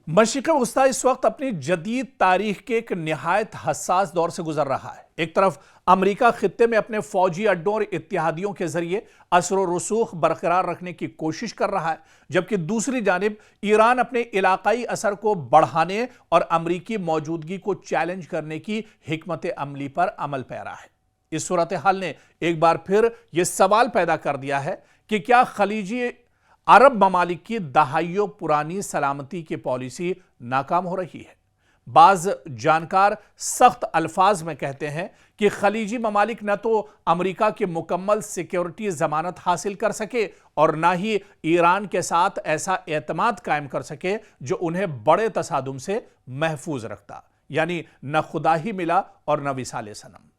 मशरिक़ वस्ता इस वक्त अपनी जदीद तारीख के एक निहायत हसास दौर से गुजर रहा है। एक तरफ अमरीका खित्ते में अपने फौजी अड्डों और इत्तेहादियों के जरिए असर व रसूख बरकरार रखने की कोशिश कर रहा है, जबकि दूसरी जानिब ईरान अपने इलाकाई असर को बढ़ाने और अमरीकी मौजूदगी को चैलेंज करने की हिकमत अमली पर अमल पैरा है। इस सूरत हाल ने एक बार फिर यह सवाल पैदा कर दिया है कि क्या खलीजी अरब ममालिक की दहाइयों पुरानी सलामती की पॉलिसी नाकाम हो रही है। बाज जानकार सख्त अल्फाज में कहते हैं कि खलीजी ममालिक न तो अमरीका की मुकम्मल सिक्योरिटी जमानत हासिल कर सके और न ही ईरान के साथ ऐसा एतमाद कायम कर सके जो उन्हें बड़े तसादुम से महफूज रखता, यानी न खुदा ही मिला और न विसाले सनम।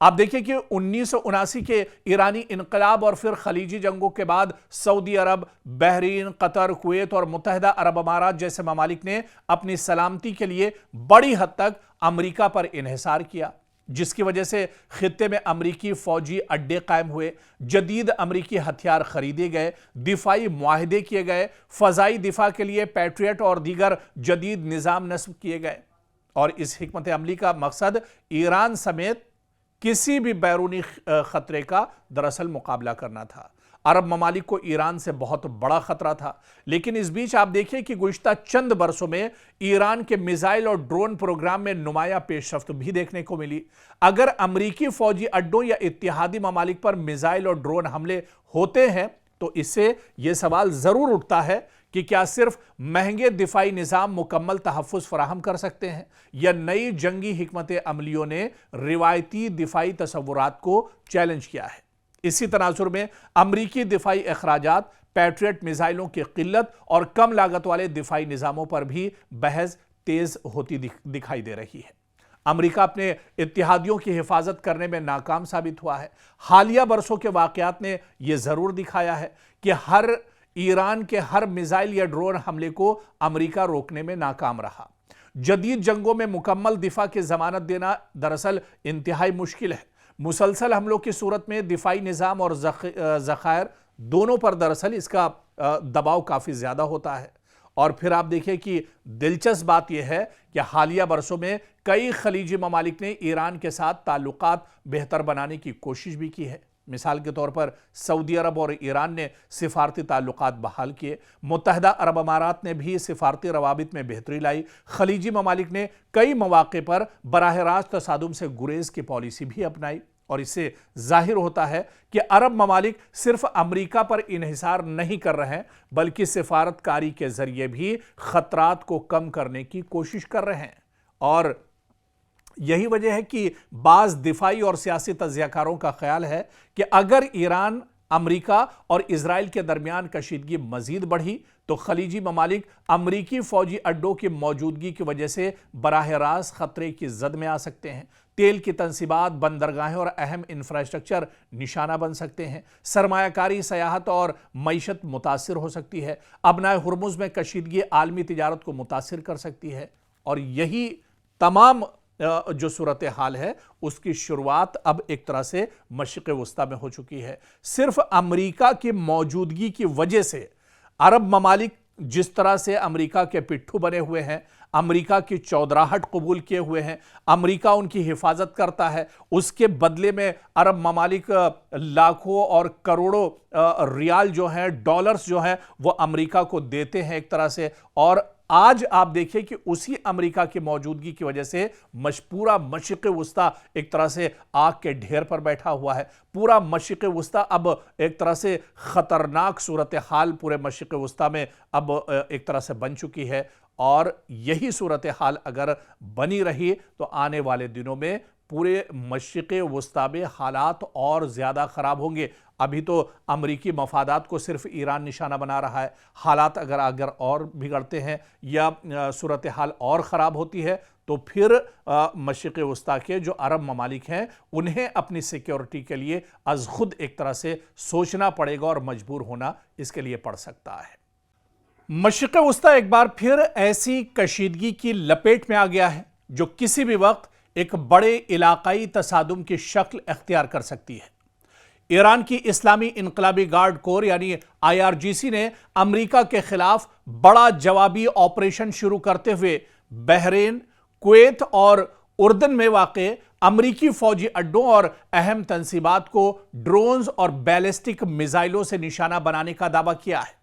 आप देखिए कि 1979 के ईरानी इनकलाब और फिर खलीजी जंगों के बाद सऊदी अरब, बहरीन, कतर, कुवैत और मुत्तहिदा अरब अमारात जैसे ममालिक ने अपनी सलामती के लिए बड़ी हद तक अमरीका पर इन्हिसार किया, जिसकी वजह से खित्ते में अमरीकी फौजी अड्डे कायम हुए, जदीद अमरीकी हथियार खरीदे गए, दिफाई मुआहदे किए गए, फजाई दिफा के लिए पैट्रियट और दीगर जदीद निज़ाम नस्ब किए गए। और इस हिकमत अमली का मकसद ईरान समेत किसी भी बैरूनी खतरे का दरअसल मुकाबला करना था। अरब ममालिक को ईरान से बहुत बड़ा खतरा था, लेकिन इस बीच आप देखिए कि गुज़िश्ता चंद बरसों में ईरान के मिसाइल और ड्रोन प्रोग्राम में नुमाया पेशरफ्त भी देखने को मिली। अगर अमरीकी फौजी अड्डों या इत्तेहादी ममालिक पर मिसाइल और ड्रोन हमले होते हैं तो इससे यह सवाल जरूर उठता है कि क्या सिर्फ महंगे दिफाई निज़ाम मुकम्मल तहफ़्फ़ुज़ फराहम कर सकते हैं, या नई जंगी हिकमत अमलियों ने रिवायती दिफाई तसव्वुरात को चैलेंज किया है। इसी तनाजुर में अमरीकी दिफाई अखराजात, पैट्रियट मिसाइलों की किल्लत और कम लागत वाले दिफाई निज़ामों पर भी बहस तेज होती दिखाई दे रही है। अमरीका अपने इत्तेहादियों की हिफाजत करने में नाकाम साबित हुआ है। हालिया बरसों के वाक़यात ने यह ज़रूर दिखाया है कि ईरान के हर मिसाइल या ड्रोन हमले को अमरीका रोकने में नाकाम रहा। जदीद जंगों में मुकम्मल दिफा की जमानत देना दरअसल इंतहाई मुश्किल है। मुसलसल हमलों की सूरत में दिफाई निज़ाम और ज़खायर दोनों पर दरअसल इसका दबाव काफ़ी ज़्यादा होता है। और फिर आप देखिए कि दिलचस्प बात यह है कि हालिया बरसों में कई खलीजी ममालिक ने ईरान के साथ ताल्लुकात बेहतर बनाने की कोशिश भी की है। मिसाल के तौर पर सऊदी अरब और ईरान ने सिफारती ताल्लुकात बहाल किए, मुत्तहिदा अरब अमारात ने भी सिफारती रवाबित में बेहतरी लाई, खलीजी ममालिक ने कई मौके पर बराह रास्त तसादुम से गुरेज की पॉलिसी भी अपनाई। और इससे जाहिर होता है कि अरब ममालिक सिर्फ अमरीका पर इन्हिसार नहीं कर रहे हैं, बल्कि सिफारतकारी के जरिए भी खतरात को कम करने की कोशिश कर रहे हैं। और यही वजह है कि बाज़ दिफाई और सियासी तज्ज़ियाकारों का ख्याल है कि अगर ईरान, अमरीका और इजराइल के दरमियान कशीदगी मजीद बढ़ी तो खलीजी ममालिक अमरीकी फौजी अड्डों की मौजूदगी की वजह से बराह रास्त खतरे की जद में आ सकते हैं। तेल की तंसीबात, बंदरगाहें और अहम इंफ्रास्ट्रक्चर निशाना बन सकते हैं। सरमायाकारी, सयाहत और मईशत मुतासिर हो सकती है। अबनाए हुर्मुज़ में कशीदगी आलमी तिजारत को मुतासिर कर सकती है। और यही तमाम जो सूरत हाल है उसकी शुरुआत अब एक तरह से मशरिक़ वस्ता में हो चुकी है। सिर्फ अमरीका की मौजूदगी की वजह से अरब ममालिक जिस तरह से अमरीका के पिट्ठू बने हुए हैं, अमरीका की चौधराहट कबूल किए हुए हैं, अमरीका उनकी हिफाजत करता है, उसके बदले में अरब ममालिक लाखों और करोड़ों रियाल जो हैं, डॉलर्स जो हैं, वो अमरीका को देते हैं एक तरह से। और आज आप देखिए कि उसी अमरीका की मौजूदगी की वजह से पूरा मशरिक़ वस्ता एक तरह से आग के ढेर पर बैठा हुआ है। पूरा मशरिक़ वस्ता अब एक तरह से खतरनाक सूरत हाल पूरे मशरिक़ वस्ता में अब एक तरह से बन चुकी है। और यही सूरत हाल अगर बनी रही तो आने वाले दिनों में पूरे मशरिक़ वस्ता में हालात और ज़्यादा ख़राब होंगे। अभी तो अमरीकी मफादात को सिर्फ ईरान निशाना बना रहा है। हालात अगर और बिगड़ते हैं या सूरत हाल और ख़राब होती है तो फिर मशरिक़ वस्ता के जो अरब ममालिक हैं उन्हें अपनी सिक्योरिटी के लिए अज़ खुद एक तरह से सोचना पड़ेगा और मजबूर होना इसके लिए पड़ सकता है। मशरिक़ वस्ता एक बार फिर ऐसी कशीदगी की लपेट में आ गया है जो किसी भी वक्त एक बड़े इलाकाई तसादुम की शक्ल इख्तियार कर सकती है। ایران کی اسلامی انقلابی گارڈ کور یعنی IRGC نے امریکہ کے خلاف بڑا جوابی آپریشن شروع کرتے ہوئے بحرین، کویت اور اردن میں واقع امریکی فوجی اڈوں اور اہم تنصیبات کو ڈرونز اور بیلسٹک میزائلوں سے نشانہ بنانے کا دعویٰ کیا ہے۔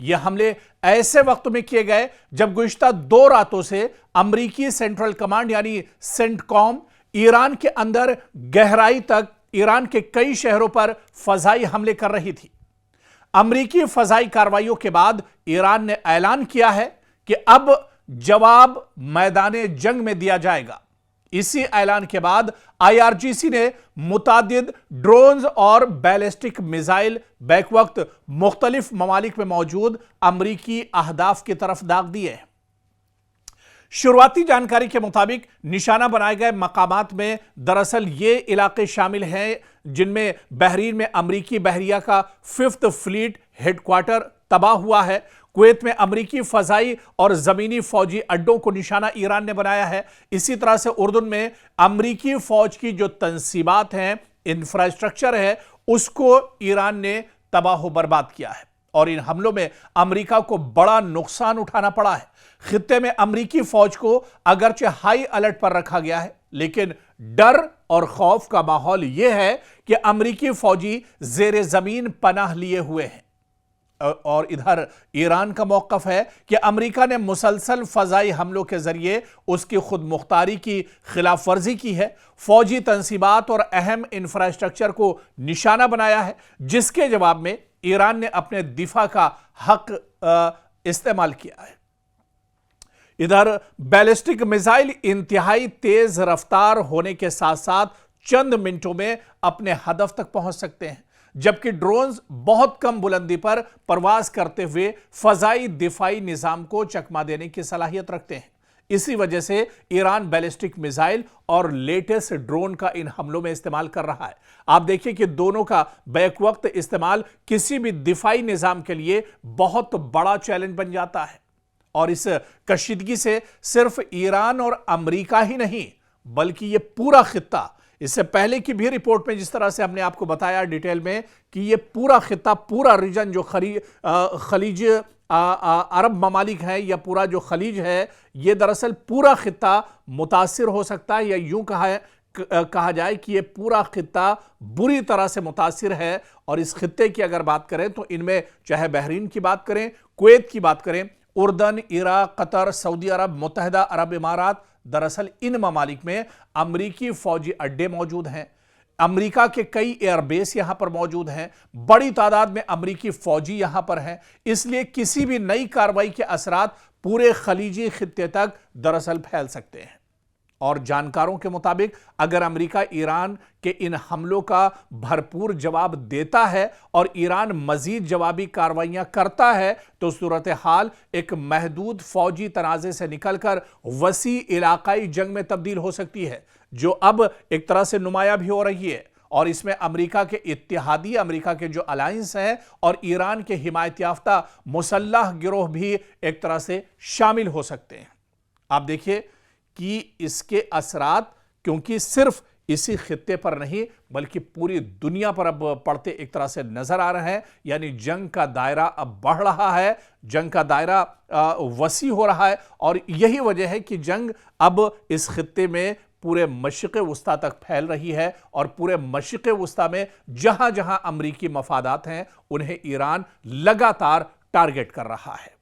یہ حملے ایسے وقت میں کیے گئے جب گزشتہ 2 راتوں سے امریکی سینٹرل کمانڈ یعنی سینٹ کام ایران کے اندر گہرائی تک ایران کے کئی شہروں پر فضائی حملے کر رہی تھی۔ امریکی فضائی کارروائیوں کے بعد ایران نے اعلان کیا ہے کہ اب جواب میدان جنگ میں دیا جائے گا۔ اسی اعلان کے بعد IRGC نے متعدد ڈرونز اور بیلسٹک میزائل بیک وقت مختلف ممالک میں موجود امریکی اہداف کی طرف داغ دیے ہیں۔ شروعاتی جانکاری کے مطابق نشانہ بنائے گئے مقامات میں دراصل یہ علاقے شامل ہیں جن میں بحرین میں امریکی بحریہ کا 5th فلیٹ ہیڈ کوارٹر تباہ ہوا ہے۔ کویت میں امریکی فضائی اور زمینی فوجی اڈوں کو نشانہ ایران نے بنایا ہے۔ اسی طرح سے اردن میں امریکی فوج کی جو تنصیبات ہیں، انفراسٹرکچر ہے، اس کو ایران نے تباہ و برباد کیا ہے اور ان حملوں میں امریکہ کو بڑا نقصان اٹھانا پڑا ہے۔ خطے میں امریکی فوج کو اگرچہ ہائی الرٹ پر رکھا گیا ہے، لیکن ڈر اور خوف کا ماحول یہ ہے کہ امریکی فوجی زیر زمین پناہ لیے ہوئے ہیں۔ اور ادھر ایران کا موقف ہے کہ امریکہ نے مسلسل فضائی حملوں کے ذریعے اس کی خود مختاری کی خلاف ورزی کی ہے، فوجی تنصیبات اور اہم انفراسٹرکچر کو نشانہ بنایا ہے، جس کے جواب میں ایران نے اپنے دفاع کا حق استعمال کیا ہے۔ ادھر بیلسٹک میزائل انتہائی تیز رفتار ہونے کے ساتھ ساتھ چند منٹوں میں اپنے ہدف تک پہنچ سکتے ہیں، جبکہ ڈرونز بہت کم بلندی پر پرواز کرتے ہوئے فضائی دفاعی نظام کو چکما دینے کی صلاحیت رکھتے ہیں۔ اسی وجہ سے ایران بیلسٹک میزائل اور لیٹسٹ ڈرون کا ان حملوں میں استعمال کر رہا ہے۔ آپ دیکھیں کہ دونوں کا بیک وقت استعمال کسی بھی دفاعی نظام کے لیے بہت بڑا چیلنج بن جاتا ہے، اور اس کشیدگی سے صرف ایران اور امریکہ ہی نہیں بلکہ یہ پورا خطہ، اس سے پہلے کی بھی رپورٹ میں جس طرح سے ہم نے آپ کو بتایا ڈیٹیل میں کہ یہ پورا خطہ، پورا ریجن جو خلیج عرب ممالک ہیں یا پورا جو خلیج ہے، یہ دراصل پورا خطہ متاثر ہو سکتا ہے، یا یوں کہا جائے کہ یہ پورا خطہ بری طرح سے متاثر ہے۔ اور اس خطے کی اگر بات کریں تو ان میں چاہے بحرین کی بات کریں، کویت کی بات کریں، اردن، عراق، قطر، سعودی عرب، متحدہ عرب امارات، دراصل ان ممالک میں امریکی فوجی اڈے موجود ہیں، امریکہ کے کئی ایئر بیس یہاں پر موجود ہیں، بڑی تعداد میں امریکی فوجی یہاں پر ہیں، اس لیے کسی بھی نئی کارروائی کے اثرات پورے خلیجی خطے تک دراصل پھیل سکتے ہیں۔ اور جانکاروں کے مطابق اگر امریکہ ایران کے ان حملوں کا بھرپور جواب دیتا ہے اور ایران مزید جوابی کارروائیاں کرتا ہے تو صورتحال ایک محدود فوجی تنازع سے نکل کر وسیع علاقائی جنگ میں تبدیل ہو سکتی ہے، جو اب ایک طرح سے نمایاں بھی ہو رہی ہے، اور اس میں امریکہ کے اتحادی، امریکہ کے جو الائنس ہیں اور ایران کے حمایت یافتہ مسلح گروہ بھی ایک طرح سے شامل ہو سکتے ہیں۔ آپ دیکھیے کہ اس کے اثرات کیونکہ صرف اسی خطے پر نہیں بلکہ پوری دنیا پر اب پڑتے ایک طرح سے نظر آ رہے ہیں، یعنی جنگ کا دائرہ اب بڑھ رہا ہے، جنگ کا دائرہ وسیع ہو رہا ہے، اور یہی وجہ ہے کہ جنگ اب اس خطے میں پورے مشرق وسطیٰ تک پھیل رہی ہے، اور پورے مشرق وسطیٰ میں جہاں جہاں امریکی مفادات ہیں انہیں ایران لگاتار ٹارگٹ کر رہا ہے۔